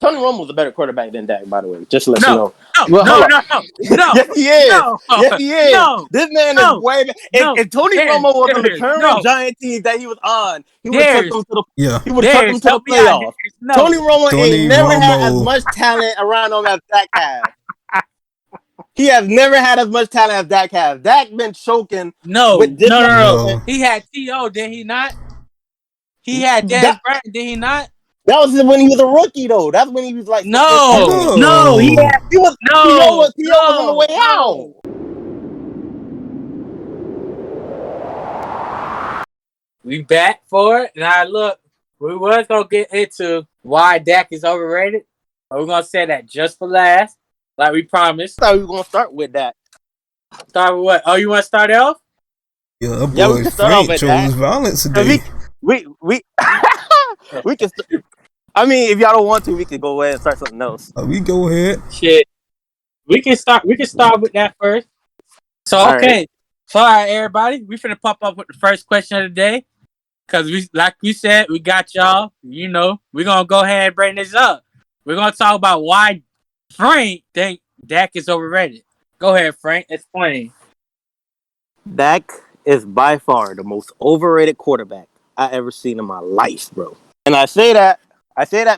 Tony Romo was a better quarterback than Dak, by the way. Just to let you know. No. Yes, he is. No. Yes, he is. No. This man is way better. And Tony Romo was on the current Giant team that he was on. He would have took them to the playoffs. Tony Romo ain't never had as much talent around him as Dak has. He has never had as much talent as Dak has. Dak been choking. No. He had T.O., did he not? He had Dan Bryant, did he not? That was when he was a rookie, though. That's when he was like... He was on the way out. We back for it. Now, look, we was going to get into why Dak is overrated. But we're going to say that just for last, like we promised. I thought we were going to start with that. Start with what? Oh, you want to start off? Yeah, boy, Frank chose violence today. We can... I mean, if y'all don't want to, we can go ahead and start something else. We go ahead. Shit. We can start with that first. So, okay. Right. So, all right, everybody. We finna pop up with the first question of the day. Because, like we said, we got y'all. You know, we're going to go ahead and bring this up. We're going to talk about why Frank think Dak is overrated. Go ahead, Frank. Explain. Dak is by far the most overrated quarterback I ever seen in my life, bro. And I say that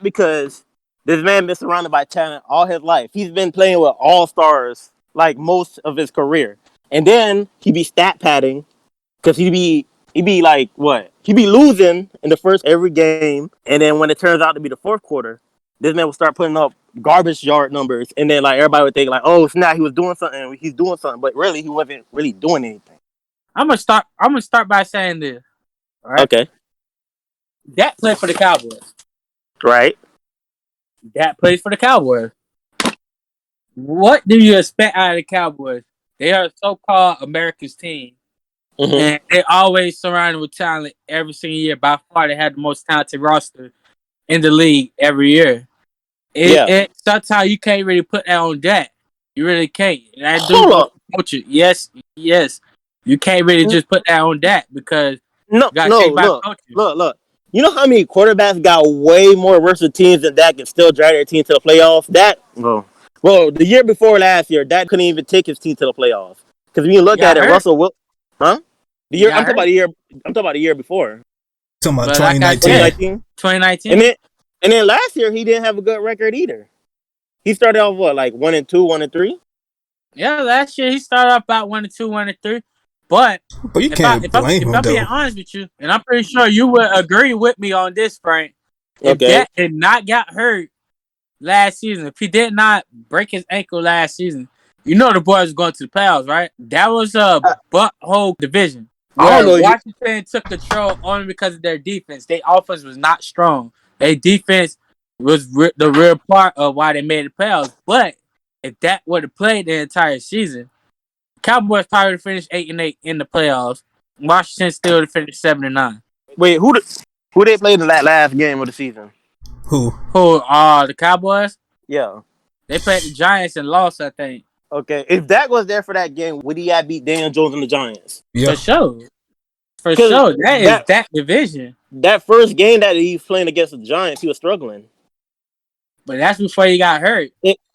because this man been surrounded by talent all his life. He's been playing with all-stars like most of his career. And then he be stat padding because he be like, what? He be losing in the first every game. And then when it turns out to be the fourth quarter, this man will start putting up garbage yard numbers. And then like everybody would think like, oh, snap, he was doing something. He's doing something. But really, he wasn't really doing anything. I'm gonna start by saying this. All right? Okay. Dak played for the Cowboys. Right. Dak plays for the Cowboys. What do you expect out of the Cowboys? They are a so-called America's team. Mm-hmm. And they're always surrounded with talent every single year. By far, they have the most talented roster in the league every year. Sometimes you can't really put that on Dak. You really can't. Hold up. Yes. You can't really just put that on Dak because look. You know how many quarterbacks got way more versatile teams than Dak and still drag their team to the playoffs? Well, the year before last year, Dak couldn't even take his team to the playoffs. Because when you look at it, Russell Wilson, I'm talking about the year before. Talking about 2019. 2019. And then last year he didn't have a good record either. He started off 1-2, 1-3. Yeah, last year he started off about 1-2, 1-3. But you can't blame him, if I'm being honest with you, and I'm pretty sure you would agree with me on this, Frank. If Dak had not got hurt last season, if he did not break his ankle last season, you know the boys was going to the playoffs, right? That was a butthole division. Washington took control only because of their defense. Their offense was not strong. Their defense was the real part of why they made the playoffs. But if Dak would have played the entire season, Cowboys probably finished 8-8 in the playoffs. Washington still finished 7-9. Wait, who they played in that last game of the season? Who? The Cowboys? Yeah. They played the Giants and lost, I think. Okay. If Dak was there for that game, would he have beat Daniel Jones and the Giants? Yeah. For sure. That is that division. That first game that he was playing against the Giants, he was struggling. But that's before he got hurt.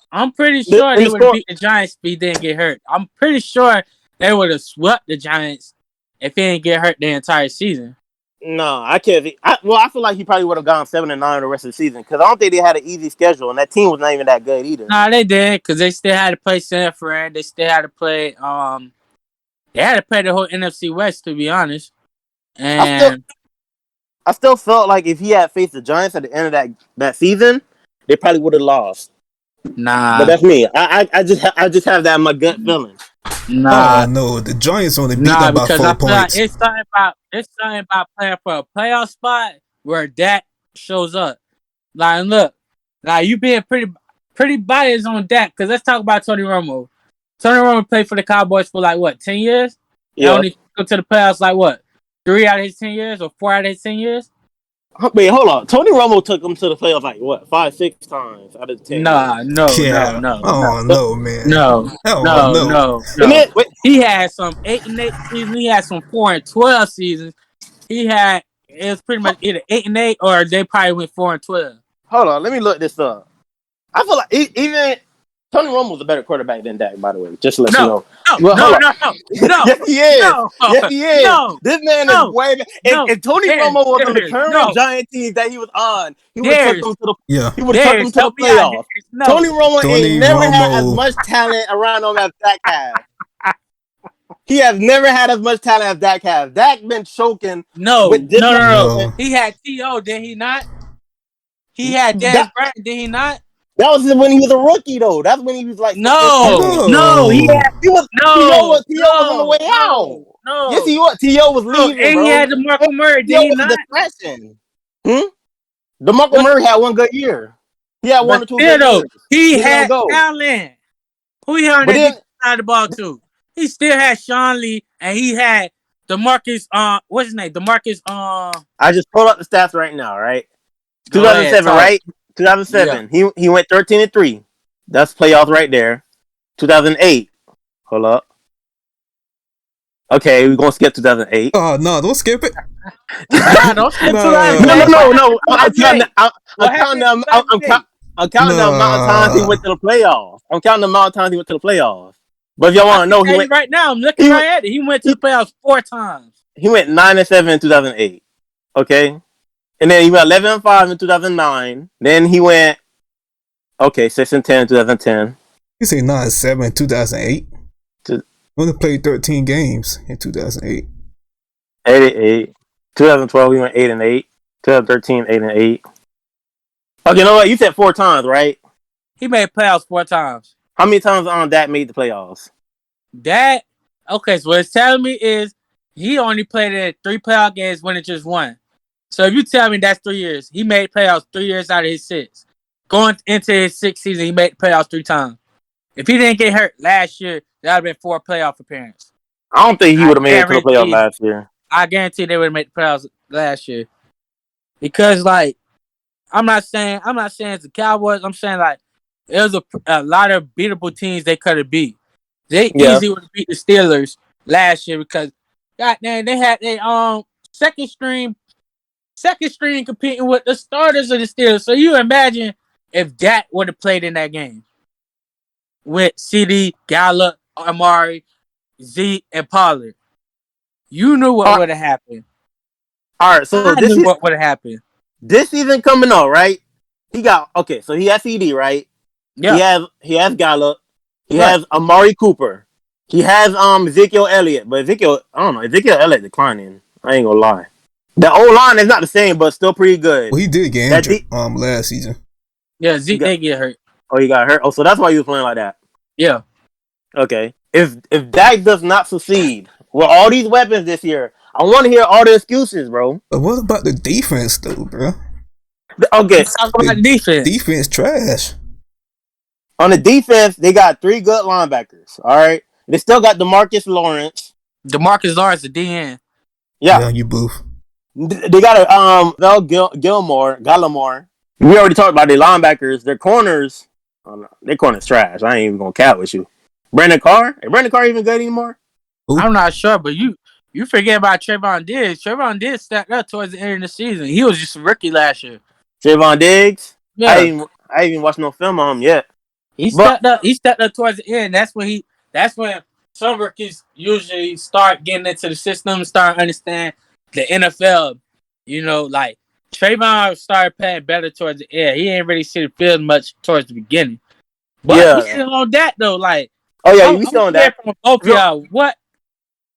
I'm pretty sure they would have beat the Giants if he didn't get hurt. I'm pretty sure they would have swept the Giants if he didn't get hurt the entire season. No, I can't. I feel like he probably would have gone 7-9 the rest of the season because I don't think they had an easy schedule, and that team was not even that good either. No, they did because they still had to play San Fran. They still had to play. They had to play the whole NFC West, to be honest. And I still felt like if he had faced the Giants at the end of that season, they probably would have lost. Nah, but that's me. I just have that in my gut feeling. Nah, no, the Giants only beat them by 4 points. Like it's something about playing for a playoff spot where Dak shows up. Like, look, you being pretty biased on Dak because let's talk about Tony Romo. Tony Romo played for the Cowboys for 10 years. Yeah, only go to the playoffs 3 out of his 10 years or 4 out of his 10 years. Wait, hold on. Tony Romo took him to the playoffs 5, 6 times out of 10. No. Oh no, man. No. He had some 8-8 seasons. He had some 4-12 seasons. It was pretty much either 8-8 or they probably went 4-12. Hold on, let me look this up. I feel like even Tony Romo's a better quarterback than Dak. By the way, just to let you No, know. no, Well, hold no, on. no, no, no, Yes, he is. no, Yes, he is. no, This man is no, way. no. If Tony Darius, Romo was on the Darius, current no, Giant team that he was on, he would have took Darius, them to the. Yeah. He would have took them Darius, to the help me out, playoffs. Darius. No, Tony Romo ain't Tony never had as Romo. much talent around him as Dak has. He has never had as much talent as Dak has. Dak been choking with no, no, no, no. disrespect. No. He had T.O., did he not? He had Dez That, Bryant, did he not? that was when he was a rookie though. That's when he was like just No, coming. no, he No. had He was no, T.O. was on the way no, out. no, Yes, no, he was. T.O. was no. leaving, And he bro. had DeMarco Murray, did T.O. he was not? discretion. DeMarco What? Murray had one good year. He had one But or two still, good though, years. he He let him had go. talent. Who he on But that then defense side of the ball to? He still had Sean Lee, and he had DeMarcus. What's his name? DeMarcus. I just pulled up the stats right now, right? Go ahead, 2007, talk. right? Yeah. 2007. He went 13-3. That's playoffs right there. 2008. Hold up. Okay, we're gonna skip 2008. Oh no, don't skip it. Nah, don't skip No, no, 2008. Nah. What no, happened no. in 2008? I'm What counting happened them. in 2008? I'm counting the amount of times he Nah. went to the playoffs. I'm counting the amount of times he went to the playoffs. But if y'all I want to can know, tell you right now. I'm looking he right went at it. He went to he, the playoffs 4 times. he went 9-7 in 2008. Okay, and then he went 11-5 in 2009. Then he went 6-10 in 2010. You say 9-7 2008. To Only played 13 games in 2008. 88. 2012 he went 8-8. 2013 8-8. Okay, you know what? You said 4 times, right? He made playoffs 4 times. How many times on that made the playoffs? That okay. So what it's telling me is he only played in 3 playoff games, winning just one. So if you tell me that's 3 years, he made playoffs 3 years out of his 6. Going into his 6th season, he made playoffs 3 times. If he didn't get hurt last year, that would have been 4 playoff appearances. I don't think he I would have made it to the playoffs guarantee. last year. I guarantee they would have made the playoffs last year. Because like I'm not saying it's the Cowboys. I'm saying like it was a lot of beatable teams they could have beat. They Yeah. easily would have beat the Steelers last year because goddamn they had their second string competing with the starters of the Steelers. So you imagine if Dak would have played in that game with CD, Gallup, Amari, Zeke, and Pollard. You knew what All right. would have happened. All right. So I knew what would have happened. this season coming up, right? He got So he has CD, right? Yeah, He has Gallup. He right. has Amari Cooper. He has Ezekiel Elliott, but I don't know. Ezekiel Elliott declining. I ain't gonna lie. The O line is not the same, but still pretty good. Well, he did get That injured last season. Yeah, Zeke did get hurt. Oh, he got hurt. Oh, so that's why he was playing like that. Yeah. Okay. If Dak does not succeed with all these weapons this year, I want to hear all the excuses, bro. But what about the defense, though, bro? Okay. Let's talk about the defense. Defense trash. On the defense, they got 3 good linebackers. All right. They still got DeMarcus Lawrence. DeMarcus Lawrence, the DN. Yeah, you boof. They got a Gallimore. We already talked about their linebackers. Their corners, their corners trash. I ain't even gonna count with you. Brandon Carr? Is Brandon Carr even good anymore? Ooh. I'm not sure, but you forget about Trayvon Diggs. Trayvon Diggs stepped up towards the end of the season. He was just a rookie last year. Trayvon Diggs? Yeah. I ain't even watched no film on him yet. He stepped up towards the end. That's when some rookies usually start getting into the system, start understand the NFL. You know, like Trayvon started playing better towards the end. He ain't really see the field much towards the beginning. But we still on that though. Like, Oh yeah, I'm we still on hear that. from both of y'all. What?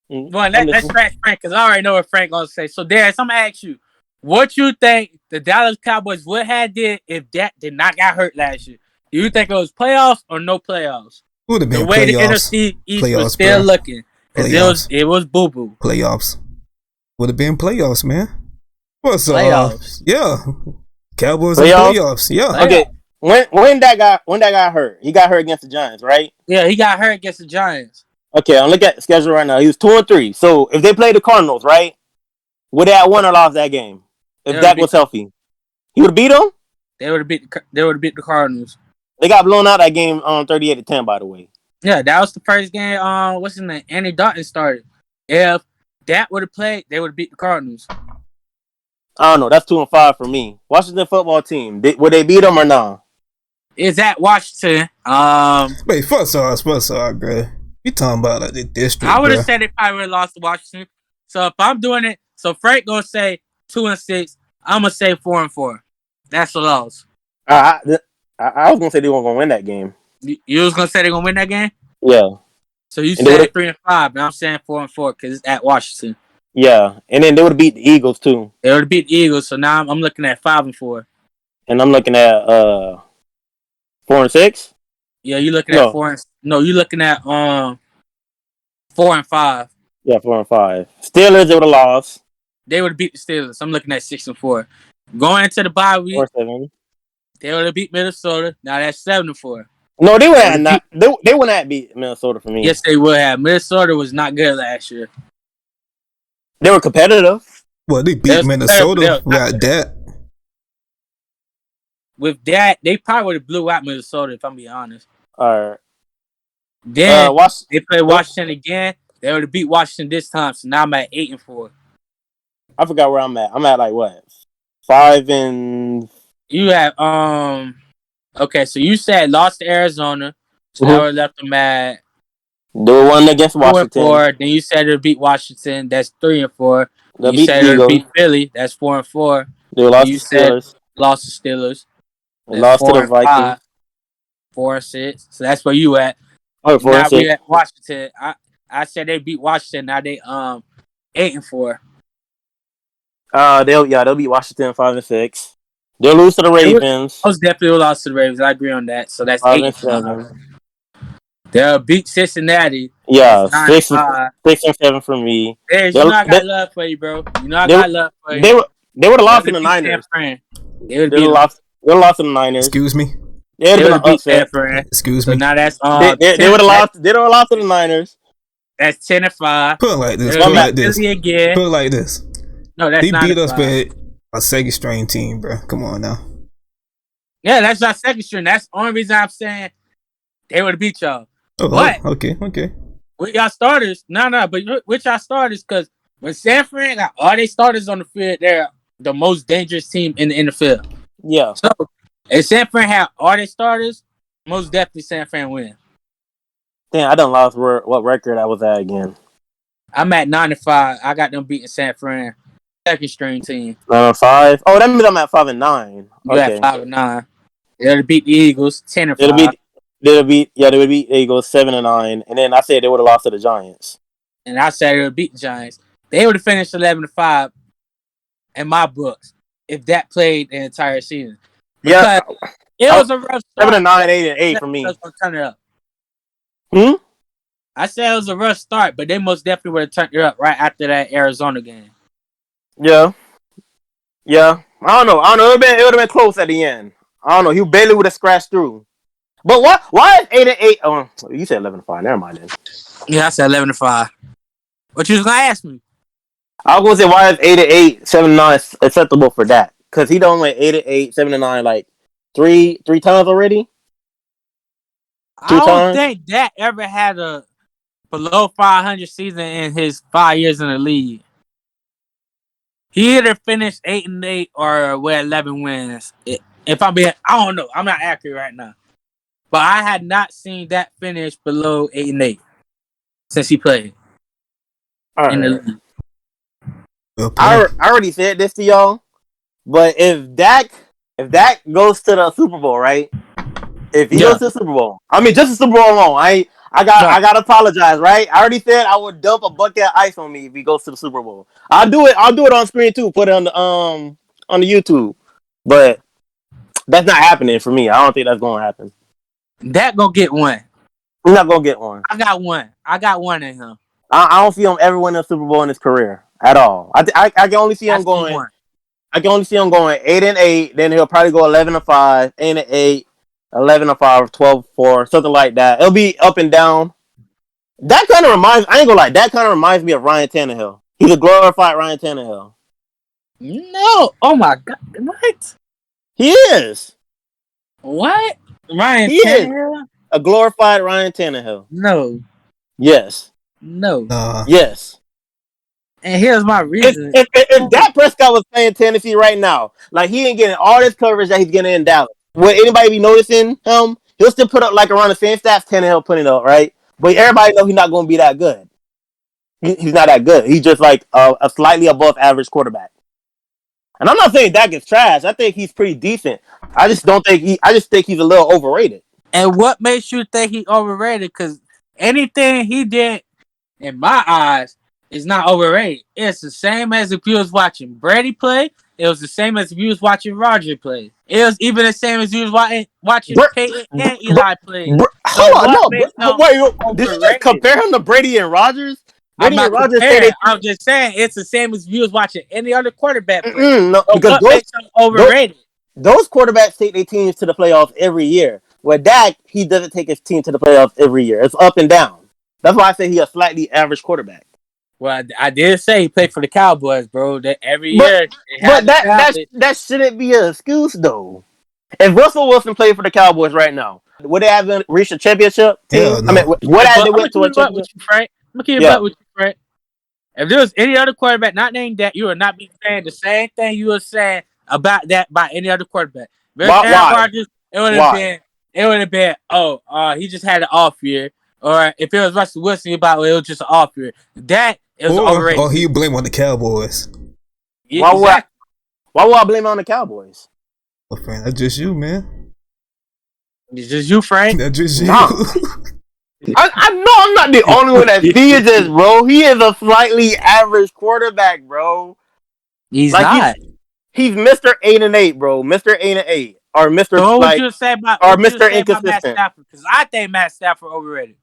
Well, let's listening. scratch Frank because I already know what Frank gonna say. So, Darius, I'm gonna ask you, what you think the Dallas Cowboys would have did if Dak did not got hurt last year? Do you think it was playoffs or no playoffs? Would have been The way playoffs. the NFC East Playoffs, was still bro. looking, Playoffs. it was boo boo. Playoffs. Would have been playoffs, man. What's Playoffs. Yeah. Cowboys Playoffs? in playoffs. Yeah. Playoffs. Okay. When that got hurt, he got hurt against the Giants, right? Yeah, he got hurt against the Giants. Okay, I'm looking at the schedule right now. He was 2-3. So if they played the Cardinals, right? Would they have won or lost that game? If Dak was healthy, he would have beat them. They would have beat the Cardinals. They got blown out that game 38-10, by the way. Yeah, that was the first game. What's his name? Andy Dalton started. If that would have played, they would have beat the Cardinals. I don't know. That's 2-5 for me. Washington football team. Would they beat them or not? is at Washington. Wait, fuck sorry, bro. You talking about like the district? I would have said they probably would have lost to Washington. So if I'm doing it, so Frank gonna say 2-6. I'm gonna say 4-4. That's the loss. I was gonna say they weren't gonna win that game. You was gonna say they're gonna win that game? Yeah. So you said 3-5, and I'm saying 4-4 because it's at Washington. Yeah, and then they would have beat the Eagles too. They would have beat the Eagles, so now I'm looking at 5-4. And I'm looking at 4-6. Yeah, you looking at 4. You looking at 4-5. Yeah, 4-5. Steelers, they would have lost. They would have beat the Steelers. I'm looking at 6-4. Going into the bye week, 4-7. They would have beat Minnesota. Now that's 7-4. No, they would have not. They wouldn't have beat Minnesota for me. Yes, they would have. Minnesota was not good last year. They were competitive. Well, they beat Minnesota without that. With that, they probably would have blew out Minnesota, if I'm being honest. All right. Then they play Washington again. They would have beat Washington this time, so now I'm at 8-4. I forgot where I'm at. I'm at like what? 5 and... You have okay, so you said lost to Arizona, so that would have left them at they were one against Washington. 4-4. Then you said they would beat Washington, that's 3-4. You said they would beat Philly, that's 4-4. They lost to Steelers. Lost to Steelers. Lost to the Vikings. 4-6. So that's where you at. Oh, 4-6. Now we at Washington. I said they beat Washington. Now they 8-4. They'll beat Washington 5-6. They'll lose to the Ravens. Most definitely lost to the Ravens. I agree on that. So that's 5-7. They'll beat Cincinnati. Yeah, 6-7 for me. You know I got love for you, bro. You know I got love for you. They would have lost to the Niners. They would have lost to the Niners. Excuse me. They would have beat San Fran. Excuse me. So now that's they would have lost. They would have lost to the Niners. That's 10-5. Put it like this. Put it like this. No, that's they beat us with a second string team, bro. Come on now. Yeah, that's our second string. That's the only reason I'm saying they would have beat y'all. But okay. With y'all starters, but with y'all starters, because when San Fran got all their starters on the field, they're the most dangerous team in the NFL. Yeah. So if San Fran had all their starters, most definitely San Fran win. Damn, I done lost what record I was at again. I'm at 9-5. I got them beating San Fran. Second string team. 9-5. Oh, that means I'm at 5-9. You at 5-9. They'll beat the Eagles 10-5. They would beat the Eagles 7-9, and then I said they would have lost to the Giants. And I said they would beat the Giants. They would have finished 11-5 in my books if that played the entire season. Because it was a rough start. 7-9, 8-8 for me. Turn it up. I said it was a rough start, but they most definitely would have turned it up right after that Arizona game. Yeah. I don't know. It would have been close at the end. I don't know. He barely would have scratched through. But why is 8-8? Oh, you said 11-5. Never mind then. Yeah, I said 11-5. What you was gonna ask me? I was gonna say why is 8-8, 7-9 acceptable for that? Because he done went 8-8, 7-9 like three times already. I don't think Dak ever had a below 500 season in his 5 years in the league. He either finished 8-8 or with 11 wins. If I'm being, I don't know. I'm not accurate right now. But I had not seen that finish below 8-8 since he played. All right. In the league. I already said this to y'all, but if Dak goes to the Super Bowl, right? If he goes to the Super Bowl, I mean just the Super Bowl alone, I gotta apologize, right? I already said I would dump a bucket of ice on me if he goes to the Super Bowl. I'll do it on screen too. Put it on the YouTube, but that's not happening for me. I don't think that's gonna happen. Dak gonna get one. He's not gonna get one. I got one in him. I don't see him ever winning a Super Bowl in his career at all. I can only see him going. I can only see him going 8-8. Then he'll probably go 11-5, 8-8, 11-5, 12-4, something like that. It'll be up and down. That kind of reminds. I ain't gonna lie. That kind of reminds me of Ryan Tannehill. He's a glorified Ryan Tannehill. No. Oh my God. What? He is. What? Ryan Tannehill? A glorified Ryan Tannehill. No. Yes. No. Yes. And here's my reason. If Dak Prescott was playing Tennessee right now, like he ain't getting all this coverage that he's getting in Dallas. would anybody be noticing him? He'll still put up like around the same stats Tannehill putting up, right? But everybody know he's not going to be that good. He's not that good. He's just like a slightly above average quarterback. And I'm not saying Dak is trash. I think he's pretty decent. I just don't think he. I just think he's a little overrated. And what makes you think he overrated? Because anything he did, in my eyes, is not overrated. It's the same as if you was watching Brady play. It was the same as if you was watching Roger play. It was even the same as you was watching Peyton and Eli play. So Hold on, what no. makes him Wait, did you just overrated? compare him to Brady and Rodgers? I'm Brady and not Rodgers say comparing. they. I'm just saying it's the same as if you was watching any other quarterback play. No, So because what makes him those overrated? those quarterbacks take their teams to the playoffs every year. Where Dak, he doesn't take his team to the playoffs every year. It's up and down. That's why I say he's a slightly average quarterback. Well, I did say he played for the Cowboys, bro. That every But year they but had the that talent. that shouldn't be an excuse though. If Russell Wilson played for the Cowboys right now, would they have reached a championship team? Hell I mean, no. would Yeah, have but they I'm gonna went to keep a it up with championship? you, Frank. I'm gonna keep it Yeah. up with you, Frank. If there was any other quarterback not named that, you would not be saying the same thing you were saying about that by any other quarterback. If there's Why? Aaron Why? Rodgers, it would have Why? been he just had an off year. Or if it was Russell Wilson, it was just an off year. That it was Or overrated. he blame on the Cowboys. Why would Exactly. why would I blame it on the Cowboys? Well, friend, that's just you, man. It's just you, Frank. That's just you. Nah. I know I'm not the only one that sees this, bro. He is a slightly average quarterback, bro. He's Like not. he's Mr. 8-8, bro. Mr. 8-8. Or Mr. So what would like you say about or Mr. Matt Inconsistent. Stafford? Because I think Matt Stafford overrated.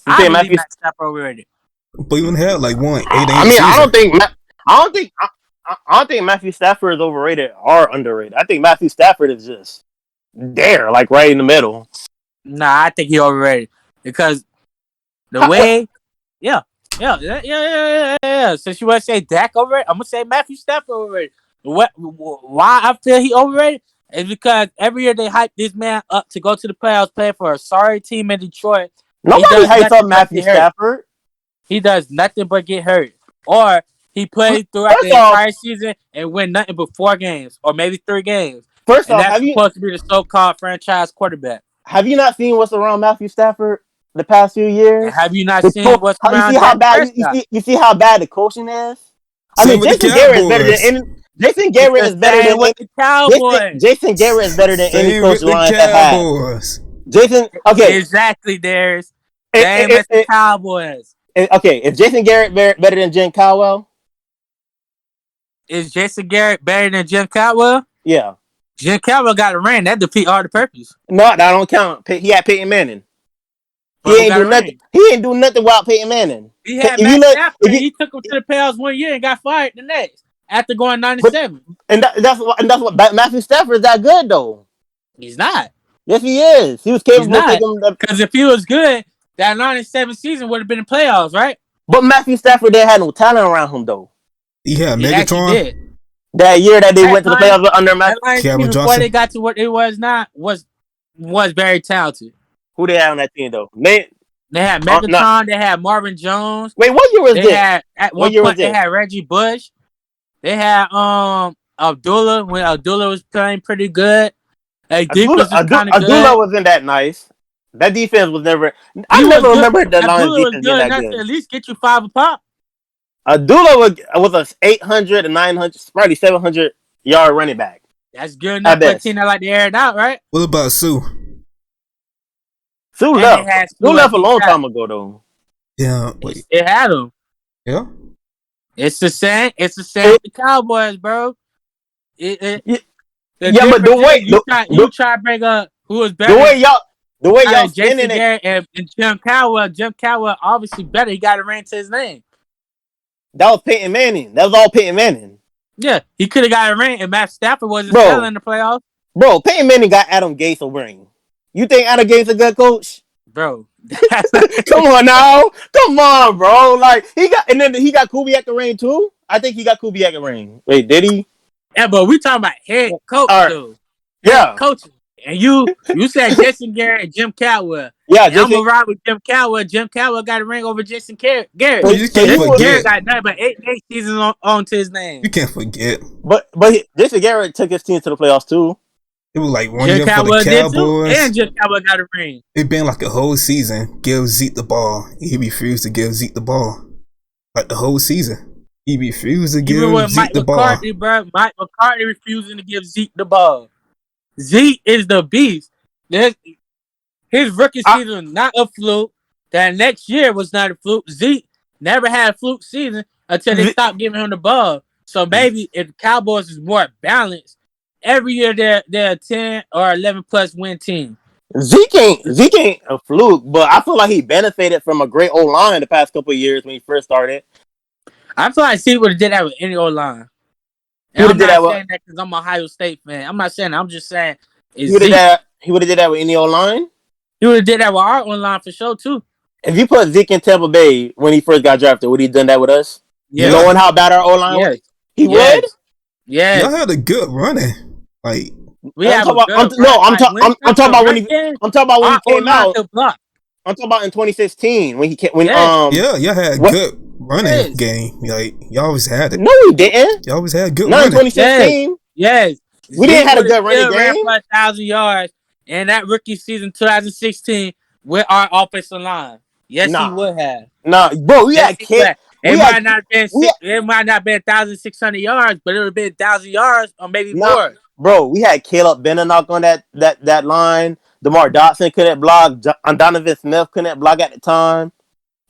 You I think believe Matthew Matt Stafford overrated. But you had like one 8 I 8 mean, season. I don't think Matthew Stafford is overrated or underrated. I think Matthew Stafford is just there, like right in the middle. Nah, I think he overrated because the way, yeah. Since you want to say Dak overrated, I'm gonna say Matthew Stafford overrated. Why I feel he overrated is because every year they hype this man up to go to the playoffs, play for a sorry team in Detroit. He Nobody does hypes up nothing but Matthew get hurt. Stafford. He does nothing but get hurt, or he plays throughout First the off, entire season and win nothing but 4 games or maybe 3 games, first and off, that's supposed to be the so-called franchise quarterback. have you not seen what's around Matthew Stafford the past few And years? have you not seen what's You see around how Dak bad Prescott? you see how bad the coaching is. I Same mean, with the Jason Garrett is better than Cowboys. any. Jason It's Garrett the is better than same with any. the Cowboys. Jason Garrett is better than any Same coach with the the Lions have had. Cowboys. Jason, okay, Exactly, there's it, same it, as the it, Cowboys. okay. If Jason Garrett better than Jim Caldwell, Is Jason Garrett better than Jim Caldwell? yeah, Jim Caldwell got a ring. That defeat all the purpose. no, that don't count. He had Peyton Manning. But who got a ring? He ain't do nothing without Peyton Manning. He had If you Matt look, Stafford, if and you, he took him to the playoffs 1 year and got fired the next after going but 97. that's what Matthew Stafford is that good though. He's not. Yes, he is. He was He's capable of not. taking the. Because if he was good, that 97 season would have been the playoffs, right? But Matthew Stafford didn't have no talent around him though. He had He actually Megatron. did. That year that they That went to the line, playoffs under that line team Calvin before they Johnson. got to what it was not was very talented. who they had on that team though? They had Not, Megatron. They had Marvin Jones. wait, what year was They this? had at What one year was point they this? had Reggie Bush. They had Abdullah when Abdullah was playing pretty good. Like defense was kind of Abdullah good. wasn't that nice. That defense was never. I He was never good. remember the Lions Abdullah was defense being good that enough to good. at least get you 5 a pop. Abdullah was a 800 and 900, probably 700-yard running back That's good at enough for a team best. that like to air it out, right? What about Sue? Sue And they left. had Sue Stu at left a D long trap. time ago though. Yeah, wait. It had him. Yeah? It's the same. It's the same with the Cowboys, bro. The Yeah, but difference is you try to bring up who is the better way out y'all of Jason spinning it, Garrett and Jim Cowell. Jim Cowell obviously better. He got a ring to his name. that was Peyton Manning. That was all Peyton Manning. Yeah, he could have got a ring, and Matt Stafford wasn't Bro, selling the playoffs. Peyton Manning got Adam Gase a ring. You think Adam Gase a good coach? Bro, Come on now. Come on, bro. Like he got Kubiak a ring too? I think he got Kubiak a ring. Wait, did he? yeah, but we talking about head coach All right. though. Head Yeah. coaching. And you said Jason Garrett and Jim Cowell. Yeah, And I'm gonna ride with Jim Cowell. Jim Cowell got a ring over Jason Garrett. Well, you can't Jason forget. Garrett got nothing but 8 seasons on to his name. You can't forget. But Jason Garrett took his team to the playoffs too. It was like 1 Jim year for the Cowboy did too, Cowboys. and Jim Cowboy got a ring. It been like a whole season. Give Zeke the ball. He refused to give Zeke the ball. Like the whole season. He refused to Even give with Zeke Mike the ball. McCarthy, bro, Mike McCarthy refusing to give Zeke the ball. Zeke is the beast. His rookie season was not a fluke. That next year was not a fluke. Zeke never had a fluke season until they stopped giving him the ball. So maybe if the Cowboys is more balanced, every year they're a 10 or 11 plus win team. Zeke ain't a fluke, but I feel like he benefited from a great O-line the past couple of years when he first started. I feel like Zeke would have did that with any O-line. He And would I'm have did not that with saying that because I'm an Ohio State fan. I'm not saying that. I'm just saying he it's would have Zeke. did that with any O-line. He would have did that with our O-line for sure too. If you put Zeke in Tampa Bay when he first got drafted, would he done that with us? Yes. Knowing how bad our O-line was? Yes. He would? Yes. Y'all had a good running. Like We have a good I'm talking about when I'm talking about when he came out. block. I'm talking about in 2016 when he came yeah, y'all had a good running game. Like y'all always had it. No, we didn't. Y'all always had good Not in running. 2016. Yes. We didn't have a good running game. Ran for 1,000 yards in that rookie season 2016 with our offensive line. Yes, he would have. Nah, bro, we had It might not have been 1,600 yards, but it would have been 1,000 yards or maybe more. Bro, we had Caleb Benenock on that line. DeMar Dotson couldn't block. Donovan Smith couldn't block at the time.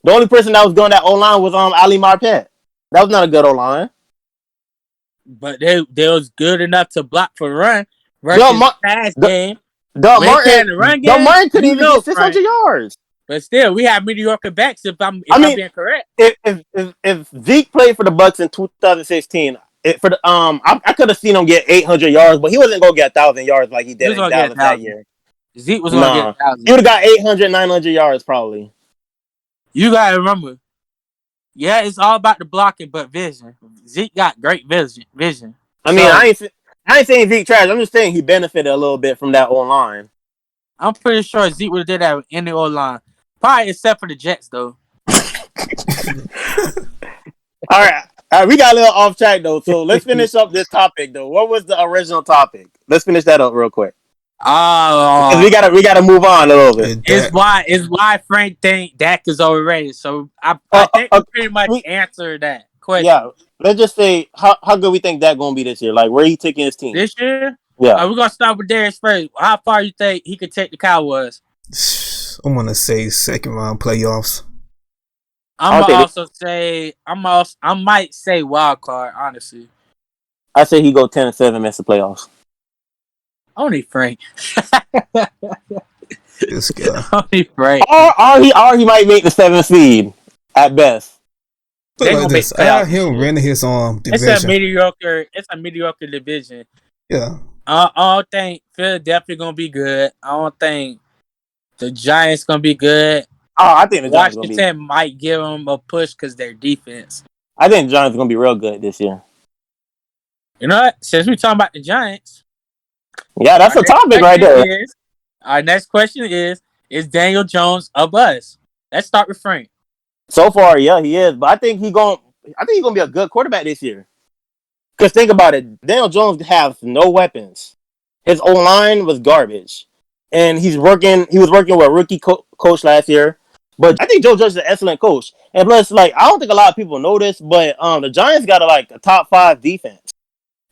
The only person that was going that O-line was Ali Marpet. That was not a good O-line. But they was good enough to block for run versus pass game. Doug Martin couldn't even get 600 Frank. yards. But still, we have mediocre backs. If I'm being correct, if Zeke played for the Bucks in 2016, I could have seen him get 800 yards, but he wasn't gonna get 1,000 yards like he did in Dallas that year. Zeke was gonna get 1,000. He would have got 800, 900 yards probably. You gotta remember, yeah, it's all about the blocking, but vision. Zeke got great vision. I mean, I ain't saying Zeke trash. I'm just saying he benefited a little bit from that O-line. I'm pretty sure Zeke would have did that with any O-line. Probably except for the Jets, though. All right, we got a little off track though, so let's finish up this topic though. What was the original topic? Let's finish that up real quick. We gotta move on a little bit. It's why Frank think Dak is overrated. So I think we pretty much answered that question. Yeah, let's just say how good we think Dak gonna be this year. Like where he taking his team this year? Yeah, we're gonna start with Darius first. How far you think he could take the Cowboys? I'm gonna say second round playoffs. I might say wild card. Honestly, I say he go 10-7, miss the playoffs. Only Frank. This guy. Only Frank. Or he might make the 7th seed at best. Like this. I have him running his division. It's a mediocre division. Yeah. I don't think Philadelphia gonna be good. I don't think the Giants gonna be good. I think the Giants Washington might give them a push because their defense. I think the Giants are gonna be real good this year. You know what? Since we're talking about the Giants, yeah, that's a topic right there. Our next question is Daniel Jones a bust? Let's start with Frank. So far, yeah, he is, but I think he's gonna be a good quarterback this year. Because think about it, Daniel Jones has no weapons. His O-line was garbage, and he was working with a rookie coach last year. But I think Joe Judge is an excellent coach, and plus, like I don't think a lot of people know this, but the Giants got a top 5 defense.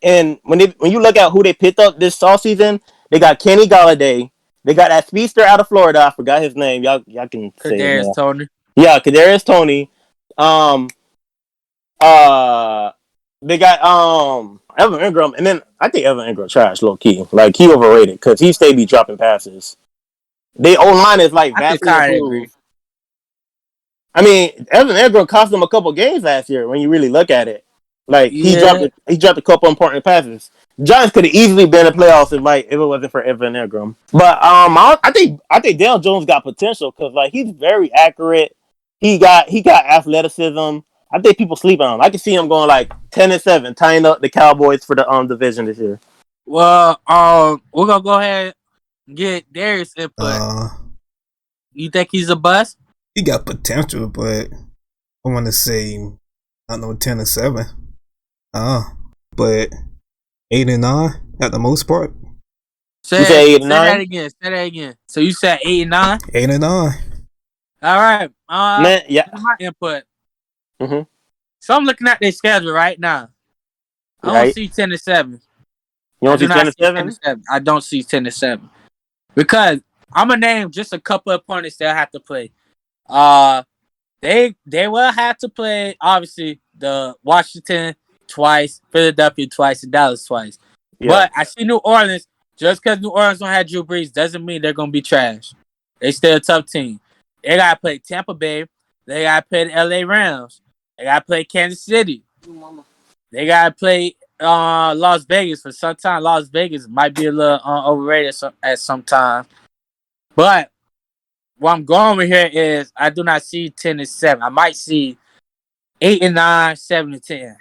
And when you look at who they picked up this offseason, they got Kenny Golladay. They got that speedster out of Florida. I forgot his name. Y'all can say his name. Tony. Yeah, Kadarius Toney. They got Evan Ingram, and then I think Evan Ingram trash low key. Like he overrated because he stay be dropping passes. They O-line is like vastly improved. I mean, Evan Ingram cost them a couple games last year when you really look at it. Like he dropped a couple important passes. Giants could have easily been in the playoffs if it wasn't for Evan Ingram. But I think Daniel Jones got potential because like he's very accurate. He got athleticism. I think people sleep on him. I can see him going like 10-7, tying up the Cowboys for the division this year. Well, we're gonna go ahead and get Darius' input. You think he's a bust? He got potential, but I want to say I don't know 10-7. But 8-9 at the most part. You said Say 8 and that 9? again. Say that again. So you said 8 and 9? 8 and 9. All right. Man, yeah. Here's my input. Mm-hmm. So I'm looking at their schedule right now. I don't Right. see 10-7. You I don't do see not 10 and see 10 to 7? 7. I don't see 10-7 because I'm gonna name just a couple of opponents they'll have to play. They will have to play obviously the Washington twice, Philadelphia twice, and Dallas twice. Yeah. But I see New Orleans. Just because New Orleans don't have Drew Brees doesn't mean they're gonna be trash. They still a tough team. They gotta play Tampa Bay. They gotta play the LA Rams. They gotta play Kansas City. They gotta play Las Vegas. For some time, Las Vegas might be a little overrated at some time. But what I'm going with here is I do not see 10-7. I might see 8-9, 7-10.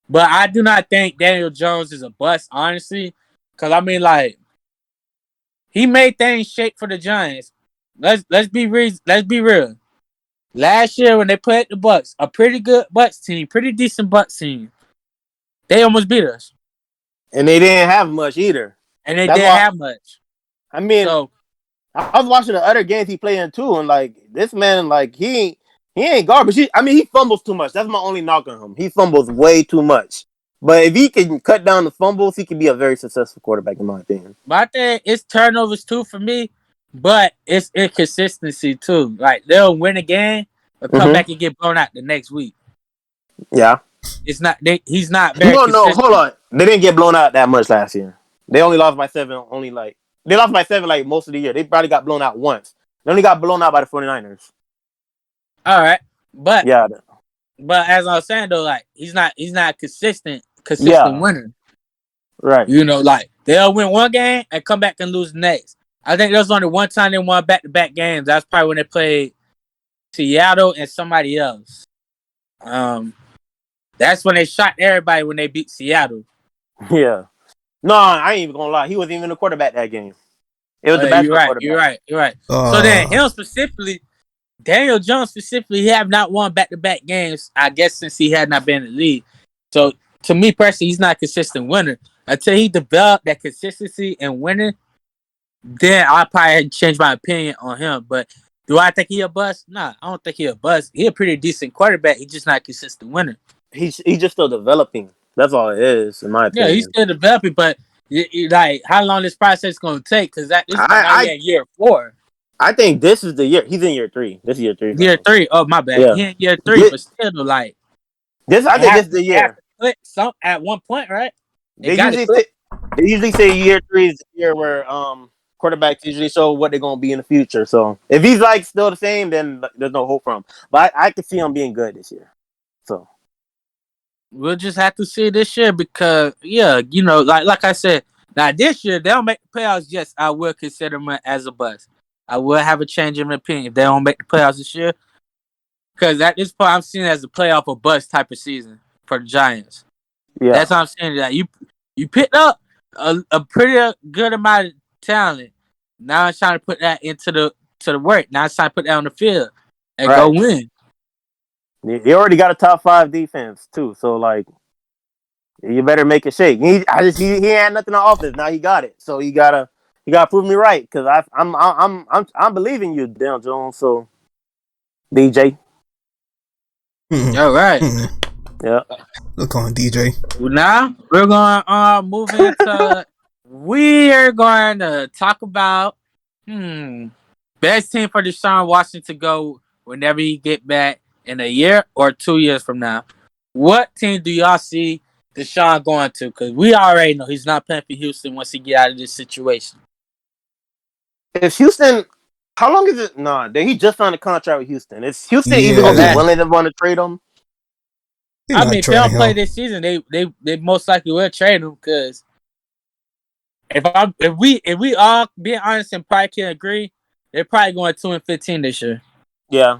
But I do not think Daniel Jones is a bust, honestly. Cause I mean, like, he made things shake for the Giants. Let's be real. Last year when they played the Bucks, a pretty good Bucks team, pretty decent Bucks team, they almost beat us. And they didn't have much either. And they That's didn't why, have much. I mean, So I was watching the other games he played in too, and like this man, like he ain't garbage. He fumbles too much. That's my only knock on him. He fumbles way too much. But if he can cut down the fumbles, he can be a very successful quarterback, in my opinion. but I think it's turnovers too for me, but it's inconsistency too. Like they'll win a game, but come Mm-hmm. back and get blown out the next week. Yeah. It's not. He's not very No, no, hold consistent. on. They didn't get blown out that much last year. They only lost by 7. Only like they lost by 7 like most of the year. They probably got blown out once. They only got blown out by the 49ers. All right, but Yeah. as I was saying though, like he's not consistent Yeah. winner. Right. You know, like they'll win one game and come back and lose the next. I think there was only one time they won back-to-back games. That's probably when they played Seattle and somebody else. That's when they shot everybody when they beat Seattle. Yeah. No, I ain't even gonna lie. He wasn't even a quarterback that game. It was the You're backup right. You're quarterback. right. You're right. So then Uh, him specifically, Daniel Jones specifically, he have not won back-to-back games. I guess since he had not been in the league. So to me personally, he's not a consistent winner. Until he developed that consistency and winning, then I probably change my opinion on him. But do I think he a bust? Nah, I don't think he a bust. He a pretty decent quarterback. He's just not a consistent winner. He's just still developing. That's all it is, in my Yeah, he's opinion. still developing, but like how long this process is going to take? Because this right now he I in year 4, I think this is the year. He's in year 3. This is year 3 for year him. 3. Oh my bad, Yeah. he in year 3, This, but still like I think this is the it has year. to click some at one point, right? It They got to usually click. say they usually say year 3 is the year where quarterbacks usually show what they're gonna be in the future. So if he's like still the same, then there's no hope for him. But I can see him being good this year. So We'll just have to see this year because yeah, like I said, now this year they don't make the playoffs. Yes, I will consider him as a bust. I will have a change in opinion if they don't make the playoffs this year. Because at this point, I'm seeing it as a playoff or bust type of season for the Giants. yeah, That's how I'm saying that you picked up a pretty good amount of talent. Now it's trying to put that into the work. Now it's trying to put that on the field and go right. win. He already got a top 5 defense too. So like you better make it shake. He had nothing on offense. Now he got it. So you gotta prove me right because I'm believing you, Dale Jones. So DJ, All right. yeah, look on DJ. Now we're going to move into. We are going to talk about best team for Deshaun Watson to go whenever he get back in a year or 2 years from now. What team do y'all see Deshaun going to? Because we already know he's not playing for Houston once he get out of this situation. if Houston, how long is it? Nah, he just signed a contract with Houston. Is Houston even gonna be Yeah, willing to want to trade him? they're I not mean, if they trading don't play him. this season, they most likely will trade him. Because if we all being honest and probably can agree, they're probably going 2-15 this year. Yeah,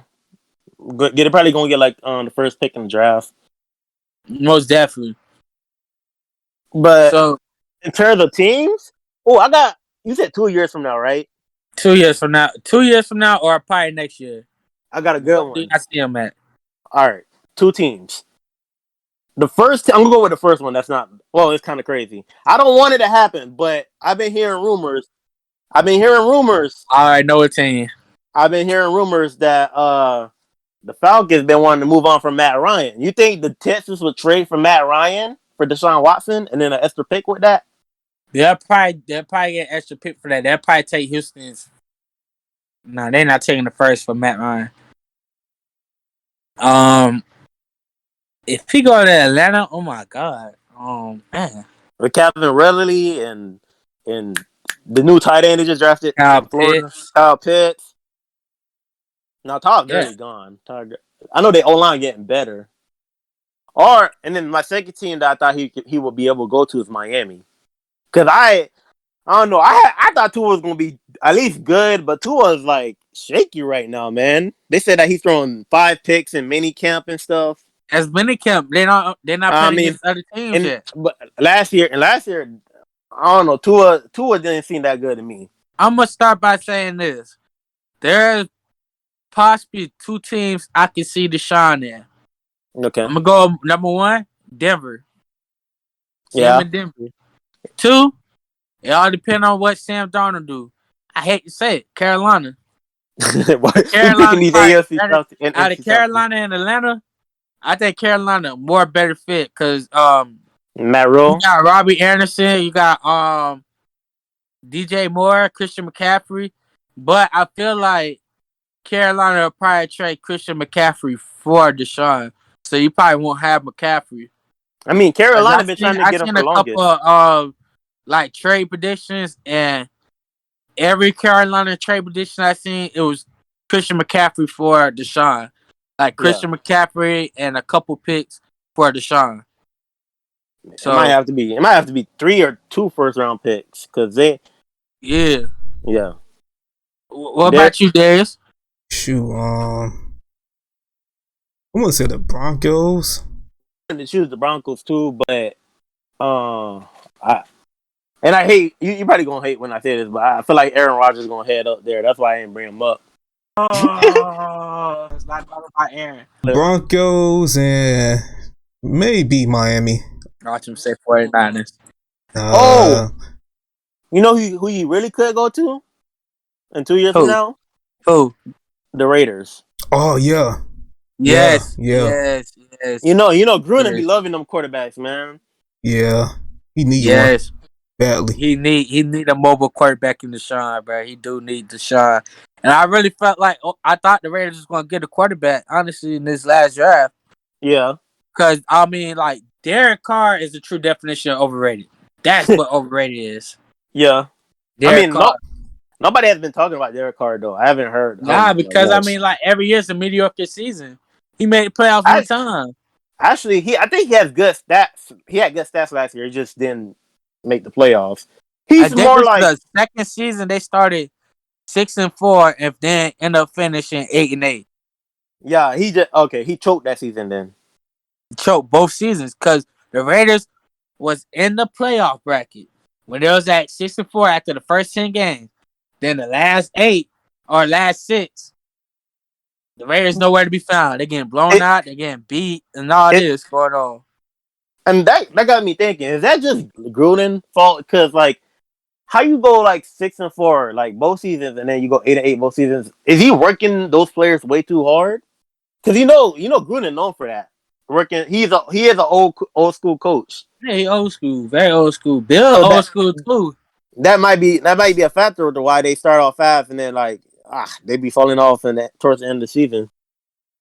they're probably gonna get like the first pick in the draft. Most definitely. But So in terms of teams, oh, I got you said 2 years from now, right? 2 years from now, or probably next year. I got a good What do one. I see him at? All right, 2 teams. I'm gonna go with the first one. That's not. Well, it's kind of crazy. I don't want it to happen, but I've been hearing rumors. I've been hearing rumors. All right, no team. I've been hearing rumors that the Falcons been wanting to move on from Matt Ryan. You think the Texans would trade for Matt Ryan for Deshaun Watson and then an extra pick with that? They'll probably get an extra pick for that. They'll probably take Houston's. No, they're not taking the first for Matt Ryan. If he go to Atlanta, oh my god. Man. With Calvin Ridley and the new tight end they just drafted Kyle from Florida, Pitts. Kyle Pitts. Now Todd Yeah. Gurley gone. I know they O line getting better. And then my second team that I thought he would be able to go to is Miami. Cause I don't know. I thought Tua was gonna be at least good, but Tua is like shaky right now, man. They said that he's throwing 5 picks in mini camp and stuff. As minicamp, they're not I playing mean, against other teams yet. but last year, I don't know. Tua didn't seem that good to me. I'm gonna start by saying this: there's possibly 2 teams I can see Deshaun in. Okay. I'm gonna go number 1, Denver. See him Yeah. in Denver. 2, it all depends on what Sam Darnold do. I hate to say it, Carolina. We picking Carolina these probably AFC better, South and out of NFC South. Carolina and Atlanta. I think Carolina more better fit because Matt Rule. you got Robbie Anderson, you got DJ Moore, Christian McCaffrey, but I feel like Carolina will probably trade Christian McCaffrey for Deshaun, so you probably won't have McCaffrey. I mean, 'Cause Carolina been trying to I get him seen for a couple longest. of like trade predictions, and every Carolina trade prediction I seen, it was Christian McCaffrey for Deshaun, like Yeah. Christian McCaffrey and a couple picks for Deshaun. It might So have to be 3 or 2 first round picks because yeah. yeah. What They're about you, Darius? Shoot, I'm gonna say the Broncos. to choose the Broncos too, but I hate you probably gonna hate when I say this, but I feel like Aaron Rodgers is gonna head up there. That's why I didn't bring him up. Oh, it's not about Aaron. Broncos and maybe Miami. Watch him say 49ers. You know who you really could go to in 2 years from Who? now? Who? The Raiders. Oh yeah. Yes. Yeah. Yes. You know Gruden Yes. be loving them quarterbacks, man. Yeah. He need Yes. one badly. He need a mobile quarterback in Deshaun, bro. He do need Deshaun. And I really felt like I thought the Raiders was gonna get a quarterback, honestly, in this last draft. Yeah. Cause I mean, like Derek Carr is the true definition of overrated. That's what overrated is. Yeah. Derek Carr. Nobody has been talking about Derek Carr though. I haven't heard. Nah, because I mean, like every year's a mediocre season. He made the playoffs one time. Actually, I think he has good stats. He had good stats last year. He just didn't make the playoffs. He's more like the second season they started 6-4, and then end up finishing 8-8. Yeah, he choked that season then. Choked both seasons because the Raiders was in the playoff bracket when they was at 6-4 after the first 10 games. Then the last 8 or last 6, the Raiders nowhere to be found. They're getting blown out, they're getting beat, and all this going on. And that got me thinking: is that just Gruden fault? Because like, how you go like 6-4 like both seasons, and then you go 8-8 both seasons? Is he working those players way too hard? Because you know Gruden known for that. Working, he is an old school coach. Hey, old school, very old school. Bill So old school too. that might be a factor to why they start off fast and then like they be falling off towards the end of the season.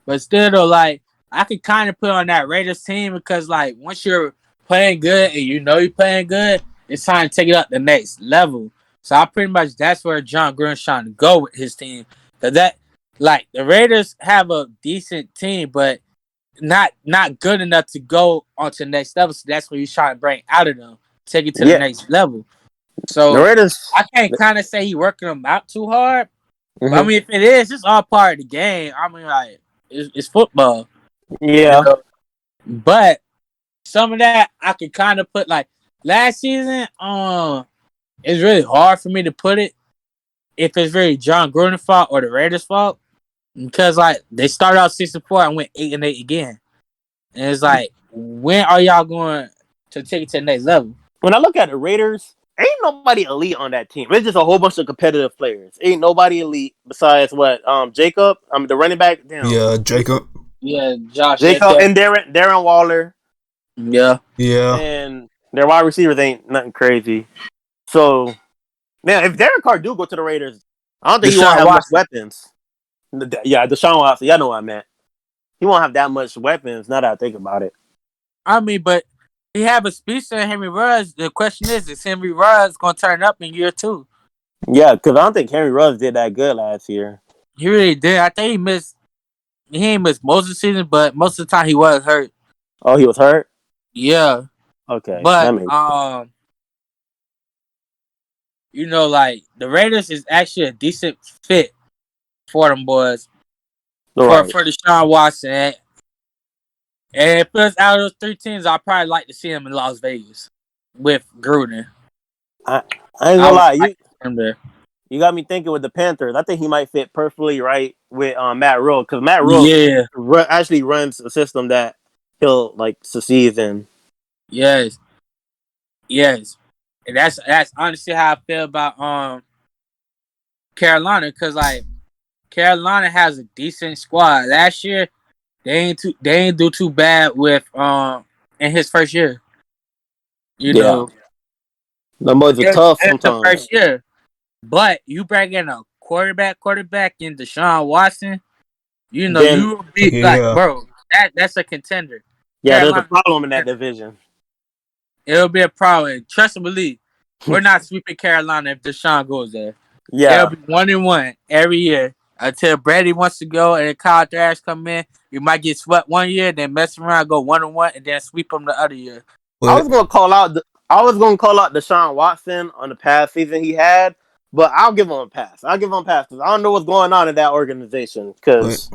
But still though, like I could kind of put on that Raiders team because like once you're playing good and you know you're playing good, it's time to take it up the next level. So I pretty much that's where John Gruden's trying to go with his team. Cause that like the Raiders have a decent team, but not good enough to go onto the next level. So that's what he's trying to bring out of them, take it to the next level. So The Raiders, I can't kind of say he working them out too hard. But I mean, if it is, it's all part of the game. I mean, like it's football. yeah. You know? But some of that I could kind of put like last season. It's really hard for me to put it if it's really John Gruden's fault or the Raiders' fault because like they started out 6-4 and went 8-8 again, and it's like when are y'all going to take it to the next level? When I look at the Raiders, ain't nobody elite on that team. It's just a whole bunch of competitive players. Ain't nobody elite besides what Jacob, the running back. Damn, Yeah, Jacob. Yeah, Josh Jacob Jacob. and Darren Waller, Yeah. and their wide receivers ain't nothing crazy. So, man, if Derek Carr do go to the Raiders, I don't think he won't Deshaun have much Watson. weapons. Yeah, Deshaun Watson. Y'all know what I meant. He won't have that much weapons. Now that I think about it. I mean, but he have a speech to Henry Ruggs. The question is Henry Ruggs going to turn up in year 2? Yeah, because I don't think Henry Ruggs did that good last year. He really did. I think he ain't missed most of the season, but most of the time he was hurt. Oh, he was hurt? Yeah. Okay. But, That makes like, the Raiders is actually a decent fit for them boys. right. For Deshaun Watson. And if it was out of those 3 teams, I'd probably like to see him in Las Vegas with Gruden. I ain't gonna I would lie. like to see him there. You got me thinking with the Panthers. I think he might fit perfectly right with Matt Rule because Matt Rule Yeah. actually runs a system that he'll succeed in. Yes. And that's honestly how I feel about Carolina, because Carolina has a decent squad. Last year they ain't do too bad with in his first year. Yeah, the boys are tough It's the sometimes. first year. But you bring in a quarterback in Deshaun Watson, you will be bro, that's a contender. Yeah, there's a Carolina, problem in that division. it'll be a problem. Trust and believe. We're not sweeping Carolina if Deshaun goes there. Yeah. It'll be 1-1 every year until Brady wants to go and Kyle Thrash come in. You might get swept one year, then mess around, go 1-1, and then sweep them the other year. I was gonna call out Deshaun Watson on the past season he had, but I'll give him a pass. Because I don't know what's going on in that organization. Because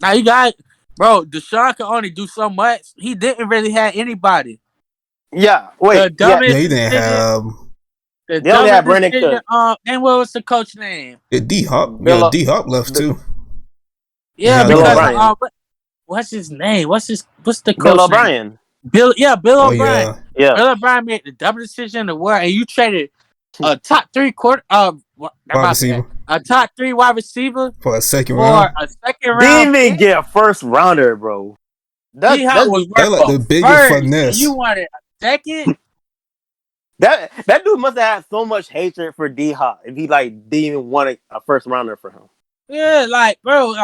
now you got, bro, Deshaun can only do so much. He didn't really have anybody. Yeah, wait. The dumbest he didn't have. The They only had Brandon decision. Cook. And what was the coach name? D-Hop. Yeah, D-Hop left too. Yeah, Bill because O'Brien. what's his name? What's the coach Bill name? O'Brien. Bill O'Brien. Yeah. Bill O'Brien made the dumb decision in the world, and you traded a top 3 wide receiver. A top 3 wide receiver for a second round. Didn't even get a first rounder, bro. That was worth like the biggest finesse. You wanted a second? That dude must have had so much hatred for D Hop if he didn't even want a first rounder for him. Yeah, bro,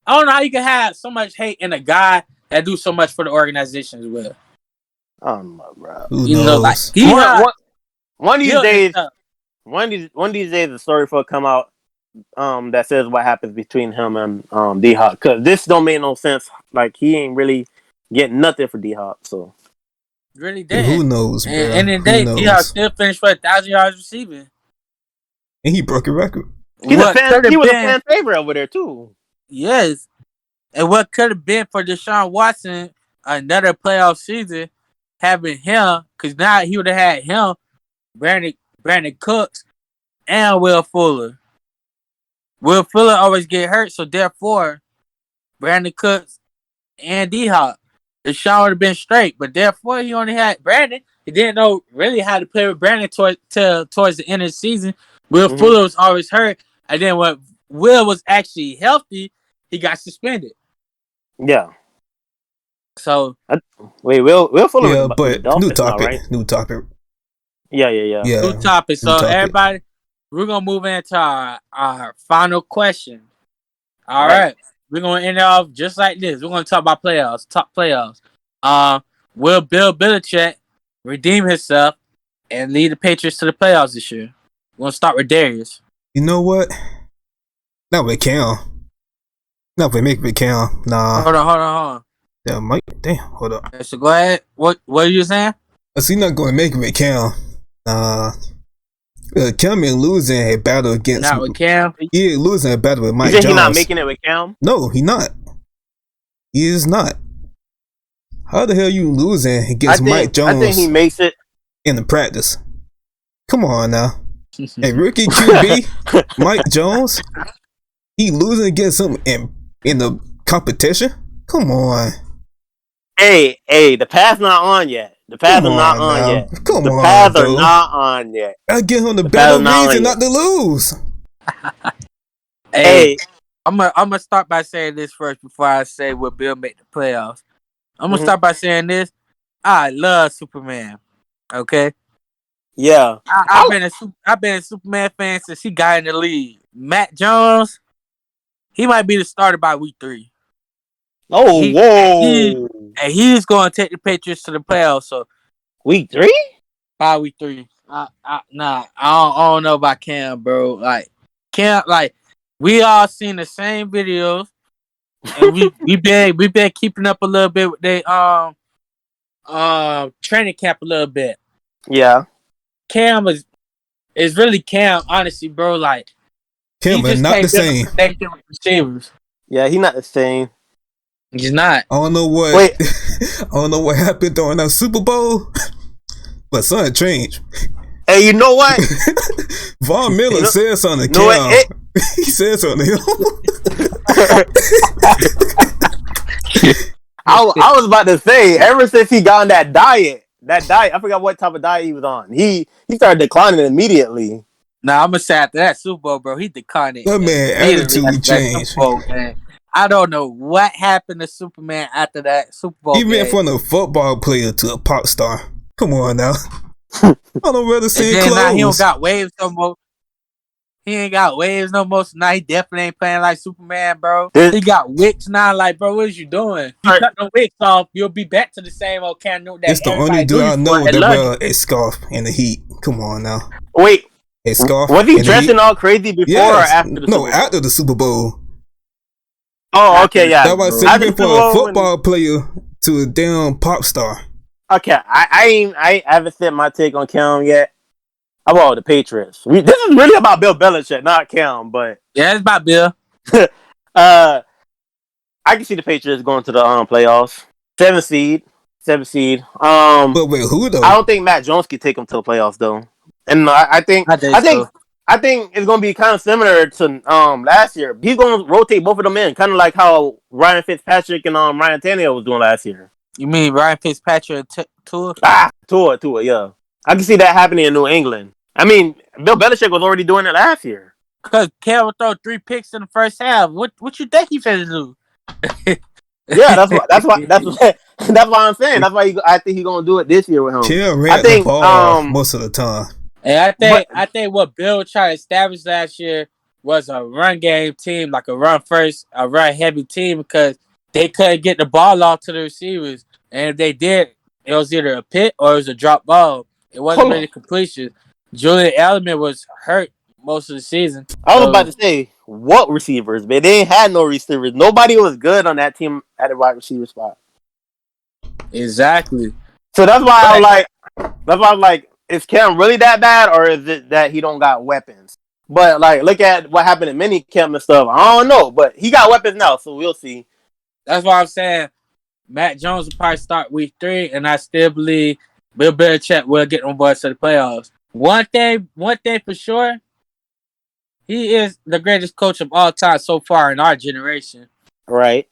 I don't know how you can have so much hate in a guy that do so much for the organization as well. I don't know, bro. Who knows? One of these days, the story will come out that says what happens between him and D Hop, because this don't make no sense. He ain't really getting nothing for D Hop, so. Really did. Who knows, bro? And then D-Hop still finished for 1,000 yards receiving. And he broke a record. He was a fan favorite over there, too. Yes. And what could have been for Deshaun Watson another playoff season, having him, because now he would have had him, Brandon Cooks, and Will Fuller. Will Fuller always get hurt, so therefore, Brandon Cooks and D-Hop. Deshaun would have been straight, but therefore he only had Brandon. He didn't know really how to play with Brandon towards the end of the season. Will Fuller was always hurt, and then when Will was actually healthy, he got suspended. Yeah. So Will Fuller. Yeah, but new topic. Right? New topic. Yeah. New topic. So everybody, we're gonna move into our final question. All right. We're going to end it off just like this. We're going to talk about top playoffs. Will Bill Belichick redeem himself and lead the Patriots to the playoffs this year? We're going to start with Darius. You know what? Not with Cam. Not with make with Cam. Nah. Hold on. Damn, hold on. Okay, so go ahead. What are you saying? He's not going to make it with Cam. Cam is losing a battle against. Not with Cam. He is losing a battle with Mike Jones. He's not making it with Cam. No, he not. He is not. How the hell you losing against Mike Jones? I think he makes it in the practice. Come on now, a rookie QB, Mike Jones. He losing against him in the competition. Come on. Hey, the path's not on yet. The paths Come are not on on now. yet. Come The on, paths are though. not on yet. I give him the The paths better are not on reason yet. not to lose. Hey, Hey, I'm gonna start by saying this first before I say will Bill make the playoffs. I'm gonna mhm. start by saying this. I love Superman. Okay, Yeah. I've been a Superman fan since he got in the league. Matt Jones, he might be the starter by week 3. Oh, He he whoa. and he's going to take the Patriots to the playoffs. So Week 3? by week 3, I don't know about Cam, bro. Like Cam, like we all seen the same videos, and we been keeping up a little bit with they training camp a little bit. Yeah. Cam is really Cam, honestly, bro. Like he Him and just not the can't build a same. connection with receivers. Yeah, he's not the same. He's not. I don't know what Wait. I don't know what happened during that Super Bowl, but something changed. Hey, you know what? Von Miller said something to know what? Cam. He said something to him. I was about to say, ever since he got on that diet, I forgot what type of diet he was on. He started declining immediately. Nah, I'm gonna say after that Super Bowl, bro, he declined it That man immediately after attitude that Super changed. Bowl game. I don't know what happened to Superman after that Super Bowl He went game. from a football player to a pop star. Come on now. I don't rather And see then now he don't clothes. got waves no more. He ain't got waves no more. So now he definitely ain't playing like Superman, bro. This, He got wicks now. Like, bro, what is you doing? If you cut the wicks off, you'll be back to the same old Cam Newton It's that the only everybody dude knew you I for know and that love you. wear a scarf in the heat. Come on now. wait, A scarf was he in the dressing heat? all crazy before or Yes. after the No, Super Bowl? after the Super Bowl. Oh, After okay, the yeah. That's why I Super said he Bowl. After the went Super from a Bowl, football player to a damn pop star. okay, I haven't said my take on Cam yet. How about the Patriots? This is really about Bill Belichick, not Cam, but Yeah, it's about Bill. uh, I can see the Patriots going to the playoffs. Seven seed, seven seed. But wait, who I though? don't think Matt Jones can take them to the playoffs though, and I think I think so. I think it's gonna be kind of similar to last year. He's gonna rotate both of them in, kind of like how Ryan Fitzpatrick and Ryan Tannehill was doing last year. You mean Ryan Fitzpatrick tour? Tua, yeah. I can see that happening in New England. I mean, Bill Belichick was already doing it last year. Because Cam would throw 3 picks in the first half. What you think he finna do? Yeah, that's why I'm saying. That's why I think he's gonna do it this year with him. Kill I ran the think ball most of the time. And but I think what Bill tried to establish last year was a run game team, like a run first, a run heavy team, because they couldn't get the ball off to the receivers. And if they did, it was either a pit or it was a drop ball. It wasn't hold on. really completion. Julian Edelman was hurt most of the season. I was about So to say what receivers, man. They ain't had no receivers. Nobody was good on that team at the wide receiver spot. exactly. So that's why But I was like, is Cam really that bad, or is it that he don't got weapons? But like, look at what happened in mini camp and stuff. I don't know, but he got weapons now, so we'll see. that's why I'm saying Matt Jones will probably start week 3, and I still believe Bill Belichick will get on board to the playoffs. One thing for sure, he is the greatest coach of all time so far in our generation. Right.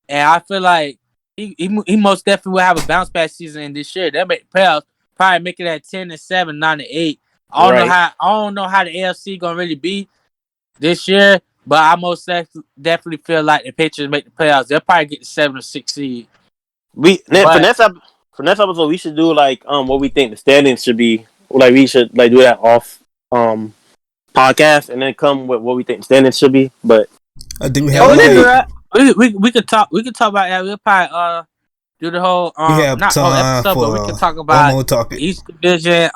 And I feel like he most definitely will have a bounce back season in this year. They'll make the playoffs, probably make it at 10-7, 9-8. Right. I don't know how the AFC gonna really be this year, but I most definitely feel like the Patriots make the playoffs. They'll probably get the 7 or 6 seed. For But next episode we should do like what we think the standings should be. Like we should like do that off podcast and then come with what we think the standings should be. But I do yeah, have we can do like that. We could talk. We could talk about that. We'll probably do the whole we have not whole time episode, but we for can talk one about more topic. East Division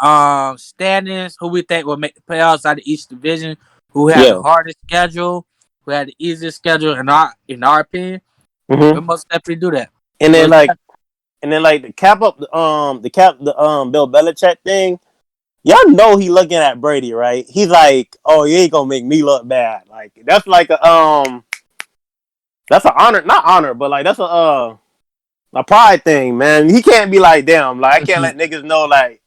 standings. Who we think will make the playoffs out of East Division? Who had the yeah. hardest schedule? Who had the easiest schedule? In our opinion, Mm-hmm. we must definitely do that. And then So like the cap up the Bill Belichick thing. Y'all know he looking at Brady, right? He's like, oh, you ain't gonna make me look bad. Like that's like that's an honor, not honor, but like that's a pride thing, man. He can't be like, damn, like I can't let niggas know like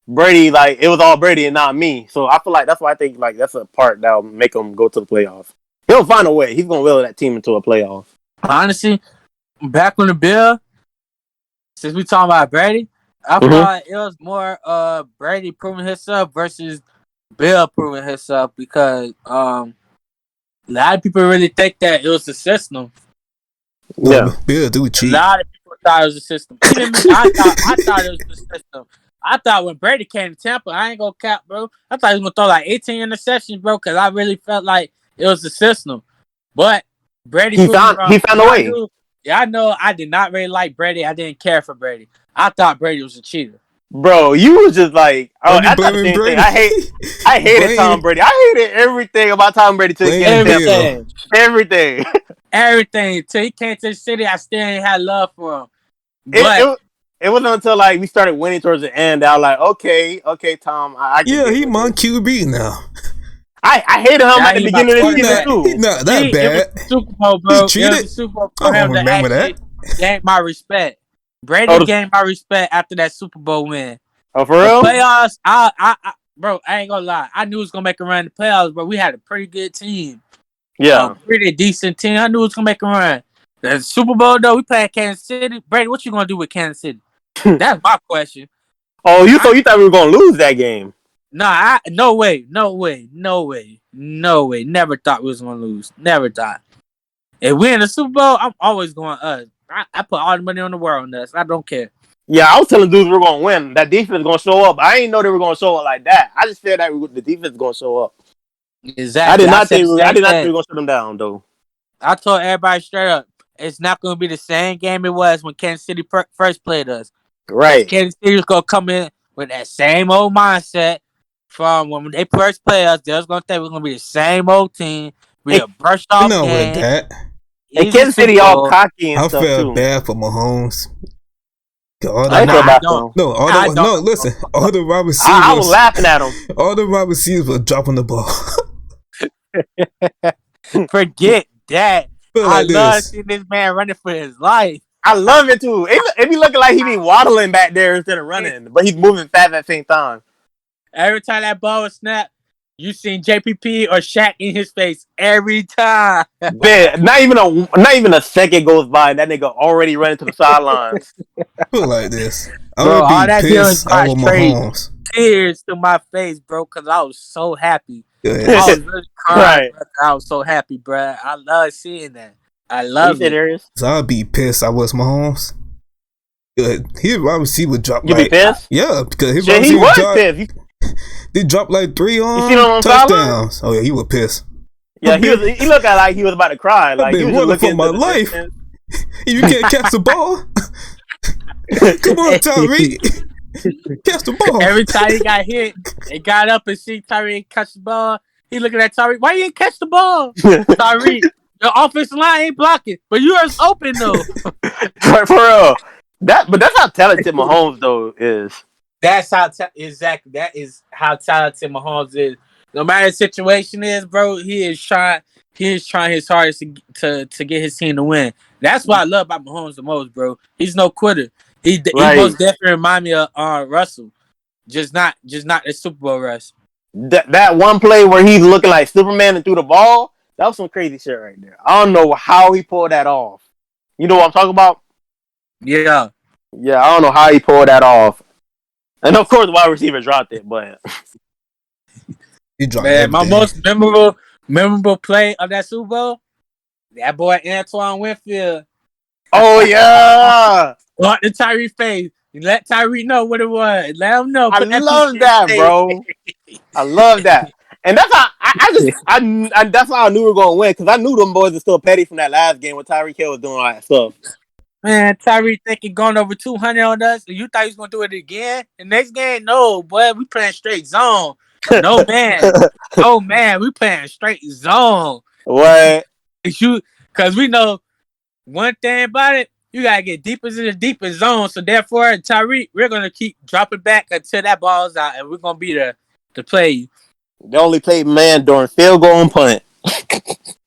Brady, like it was all Brady and not me. So I feel like that's why I think like that's a part that'll make him go to the playoffs. He'll find a way. He's gonna will that team into a playoff. honestly, back on the Bill. since we talking about Brady, I Mm-hmm. thought it was more Brady proving himself versus Bill proving himself because a lot of people really think that it was the system. No, Yeah. Bill do A cheat. lot of people thought it was the system. Even me, I thought it was the system. I thought when Brady came to Tampa, I ain't gonna cap, bro. I thought he was gonna throw like 18 interceptions, bro, because I really felt like it was the system. But Brady He proved me found wrong. he found a way. I know I did not really like Brady. I didn't care for Brady. I thought Brady was a cheater. Bro, you was just like, Are oh, you I thought the blaming same thing. Brady? I hated Tom blame, Brady. I hated everything about Tom Brady till he came to blame Tampa. Bill. Everything. Everything. Everything. Till he came to the city, I still ain't had love for him. It, But it it wasn't until like we started winning towards the end that I was like, okay, Tom, I can Yeah, get he with my it. QB now. I hated him now at the he my beginning of the He season not quarterback. he too. not that See, it was bad. the Super Bowl, He bro. It was cheated. the Super Bowl I for don't him to remember that. actually gain my respect. Oh, Brady gained my respect after that Super Bowl win. oh, for The real? playoffs, bro, I ain't gonna lie. I knew it was gonna make a run in the playoffs, but we had a pretty good team. Yeah. Pretty decent team. I knew it was gonna make a run. The Super Bowl though, we played Kansas City. Brady, what you gonna do with Kansas City? That's my question. Oh, I you thought we were gonna lose that game? no way, no way, no way, no way. Never thought we was gonna lose. Never thought. If we in the Super Bowl, I'm always going us. I put all the money on the world on us. I don't care. Yeah, I was telling dudes we were gonna win. That defense gonna show up. I didn't know they were gonna show up like that. I just said that the defense gonna show up. Exactly. I said the I same did not think we thing. were gonna shut them down though. I told everybody straight up, it's not going to be the same game it was when Kansas City first played us. Because Right. Kansas City was going to come in with that same old mindset from when they first played us. They was going to think we're going to be the same old team. Be And, a brushed You off know with game, that. and easy Kansas Super City all Bowl. cocky and I stuff felt too. bad for Mahomes. All I the ain't feel I bad don't. for him. no, all I the don't. no. Listen, all the wide I was receivers, laughing at him. all the wide receivers were dropping the ball. Forget that. Feel I like love this. seeing this man running for his life. I love it too. It be looking like he be waddling back there instead of running, but he's moving fast at the same time. Every time that ball was snapped, you seen JPP or Shaq in his face every time. Man, not even a second goes by, and that nigga already running to the sidelines. Feel like this. I Bro, would all be that did was pissed. I brought was straight Mahomes. tears to my face, bro, because I was so happy. I Yes. was really crying, Right? bro. I was so happy, bro. I love seeing that. I Are you love it. serious? So I'd be pissed. I was Mahomes. His wide receiver dropped You be like pissed? because his Shit, wide he receiver was dropped. pissed. They dropped like 3 You seen him on the sideline? touchdowns. Oh yeah, he was pissed. Yeah, he looked like he was about to cry. I've Like he been was just running looking for my into the life. distance. If you can't catch the ball, come on, Tyreek, catch the ball. Every time he got hit, they got up and see Tyreek catch the ball. He looking at Tyreek. Why you didn't catch the ball? Tyreek, your offensive line ain't blocking, but yours open though. For real. But that's how talented Mahomes though is. That's how exactly. That is how talented Mahomes is. No matter the situation is, bro, he is trying. He is trying his hardest to get his team to win. That's what I love about Mahomes the most, bro. He's no quitter. He Right. most definitely remind me of Russell. Just not the Super Bowl Russ. That one play where he's looking like Superman and threw the ball, that was some crazy shit right there. I don't know how he pulled that off. You know what I'm talking about? Yeah. Yeah, I don't know how he pulled that off. And of course, the wide receiver dropped it, but He dropped Man, my everything. most memorable play of that Super Bowl, that boy Antoine Winfield. oh yeah, What the Tyree face. Let Tyree know what it was. Let him know. I Put that piece love in his that, face. bro. I love that, and that's how that's how I knew we were gonna win because I knew them boys are still petty from that last game when Tyreek Hill was doing all that stuff. Man, Tyree thinking going over 200 on us. You thought he was going to do it again? The next game? No, boy. We playing straight zone. No, man. No, man. We playing straight zone. What? Because we know one thing about it. You got to get deeper in the deepest zone. So, therefore, Tyree, we're going to keep dropping back until that ball's out. And we're going to be there to play you. They only played man during field goal and punt.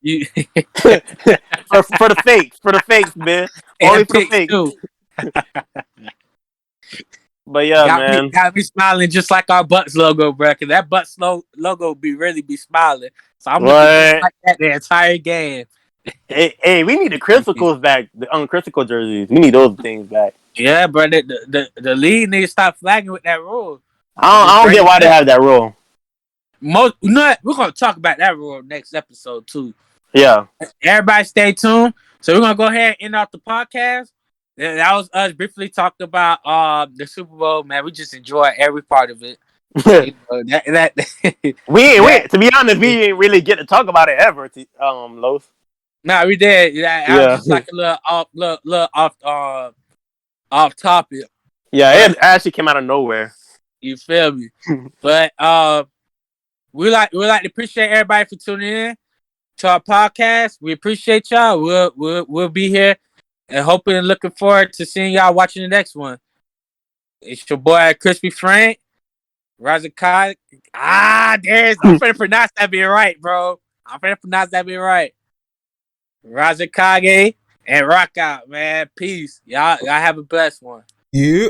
You for the fakes, man. Only and for the picks, fakes. too. But yeah, man. Got me smiling just like our Bucks logo, bro. Because that Bucks logo really be smiling. So I'm looking just like that the entire game. Hey, we need the crystals back. The uncritical jerseys. We need those things back. Yeah, but the league needs to stop flagging with that rule. I don't get why they have that rule. We're gonna talk about that rule next episode too. Yeah. Everybody stay tuned. So we're gonna go ahead and end off the podcast. That was us briefly talking about the Super Bowl, man. We just enjoy every part of it. You know, we to be honest, we didn't really get to talk about it ever, Los. Nah, we did. Yeah, I was just like a little off topic. Yeah, But it actually came out of nowhere. you feel me? But we like to appreciate everybody for tuning in to our podcast. We appreciate y'all. We'll be here and hoping and looking forward to seeing y'all watching the next one. It's your boy Crispy Frank, Razakai. I'm finna pronounce that being right, bro. Razakage and rock out, man. Peace. Y'all have a blessed one. Yeah.